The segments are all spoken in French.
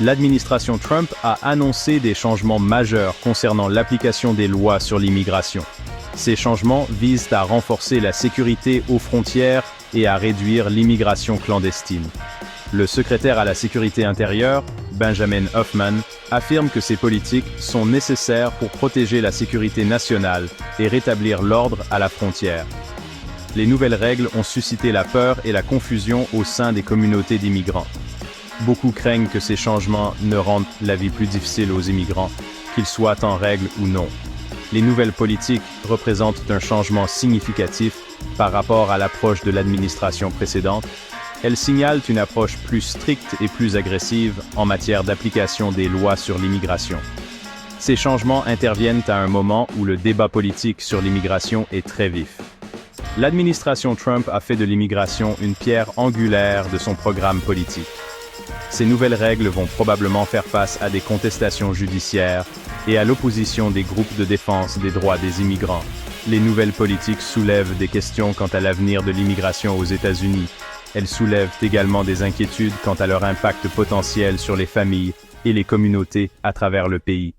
L'administration Trump a annoncé des changements majeurs concernant l'application des lois sur l'immigration. Ces changements visent à renforcer la sécurité aux frontières et à réduire l'immigration clandestine. Le secrétaire à la sécurité intérieure, Benjamin Hoffman, affirme que ces politiques sont nécessaires pour protéger la sécurité nationale et rétablir l'ordre à la frontière. Les nouvelles règles ont suscité la peur et la confusion au sein des communautés d'immigrants. Beaucoup craignent que ces changements ne rendent la vie plus difficile aux immigrants, qu'ils soient en règle ou non. Les nouvelles politiques représentent un changement significatif par rapport à l'approche de l'administration précédente. Elles signalent une approche plus stricte et plus agressive en matière d'application des lois sur l'immigration. Ces changements interviennent à un moment où le débat politique sur l'immigration est très vif. L'administration Trump a fait de l'immigration une pierre angulaire de son programme politique. Ces nouvelles règles vont probablement faire face à des contestations judiciaires et à l'opposition des groupes de défense des droits des immigrants. Les nouvelles politiques soulèvent des questions quant à l'avenir de l'immigration aux États-Unis. Elles soulèvent également des inquiétudes quant à leur impact potentiel sur les familles et les communautés à travers le pays.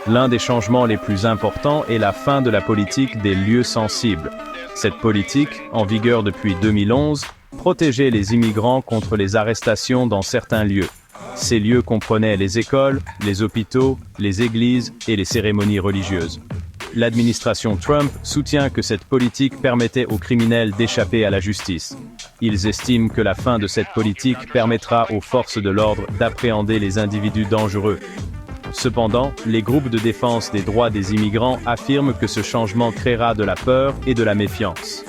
L'un des changements les plus importants est la fin de la politique des lieux sensibles. Cette politique, en vigueur depuis 2011, protégeait les immigrants contre les arrestations dans certains lieux. Ces lieux comprenaient les écoles, les hôpitaux, les églises et les cérémonies religieuses. L'administration Trump soutient que cette politique permettait aux criminels d'échapper à la justice. Ils estiment que la fin de cette politique permettra aux forces de l'ordre d'appréhender les individus dangereux. Cependant, les groupes de défense des droits des immigrants affirment que ce changement créera de la peur et de la méfiance.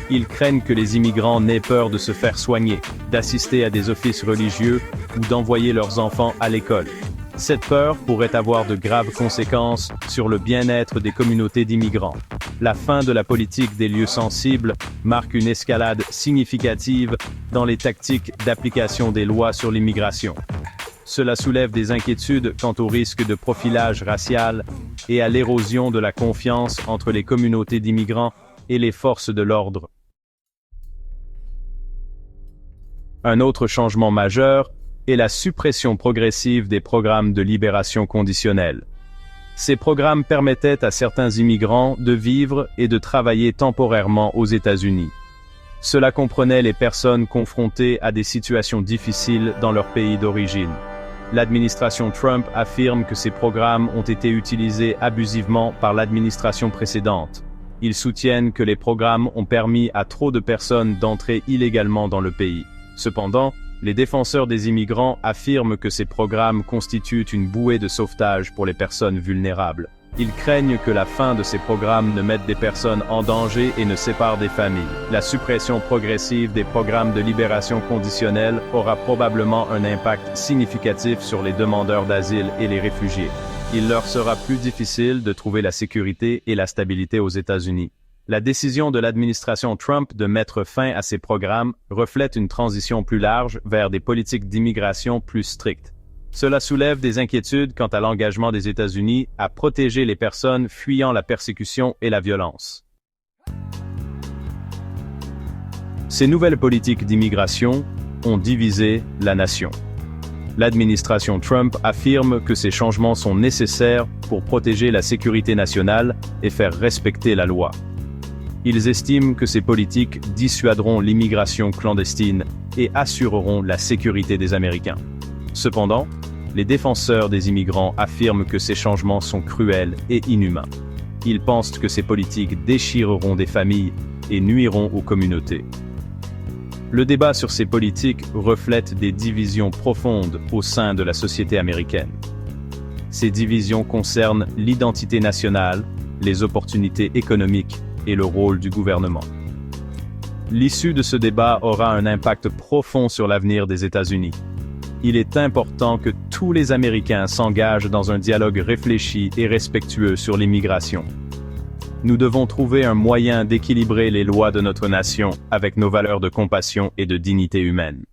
Ils craignent que les immigrants n'aient peur de se faire soigner, d'assister à des offices religieux ou d'envoyer leurs enfants à l'école. Cette peur pourrait avoir de graves conséquences sur le bien-être des communautés d'immigrants. La fin de la politique des lieux sensibles marque une escalade significative dans les tactiques d'application des lois sur l'immigration. Cela soulève des inquiétudes quant au risque de profilage racial et à l'érosion de la confiance entre les communautés d'immigrants et les forces de l'ordre. Un autre changement majeur est la suppression progressive des programmes de libération conditionnelle. Ces programmes permettaient à certains immigrants de vivre et de travailler temporairement aux États-Unis. Cela comprenait les personnes confrontées à des situations difficiles dans leur pays d'origine. L'administration Trump affirme que ces programmes ont été utilisés abusivement par l'administration précédente. Ils soutiennent que les programmes ont permis à trop de personnes d'entrer illégalement dans le pays. Cependant, les défenseurs des immigrants affirment que ces programmes constituent une bouée de sauvetage pour les personnes vulnérables. Ils craignent que la fin de ces programmes ne mette des personnes en danger et ne sépare des familles. La suppression progressive des programmes de libération conditionnelle aura probablement un impact significatif sur les demandeurs d'asile et les réfugiés. Il leur sera plus difficile de trouver la sécurité et la stabilité aux États-Unis. La décision de l'administration Trump de mettre fin à ces programmes reflète une transition plus large vers des politiques d'immigration plus strictes. Cela soulève des inquiétudes quant à l'engagement des États-Unis à protéger les personnes fuyant la persécution et la violence. Ces nouvelles politiques d'immigration ont divisé la nation. L'administration Trump affirme que ces changements sont nécessaires pour protéger la sécurité nationale et faire respecter la loi. Ils estiment que ces politiques dissuaderont l'immigration clandestine et assureront la sécurité des Américains. Cependant, les défenseurs des immigrants affirment que ces changements sont cruels et inhumains. Ils pensent que ces politiques déchireront des familles et nuiront aux communautés. Le débat sur ces politiques reflète des divisions profondes au sein de la société américaine. Ces divisions concernent l'identité nationale, les opportunités économiques et le rôle du gouvernement. L'issue de ce débat aura un impact profond sur l'avenir des États-Unis. Il est important que tous les Américains s'engagent dans un dialogue réfléchi et respectueux sur l'immigration. Nous devons trouver un moyen d'équilibrer les lois de notre nation avec nos valeurs de compassion et de dignité humaine.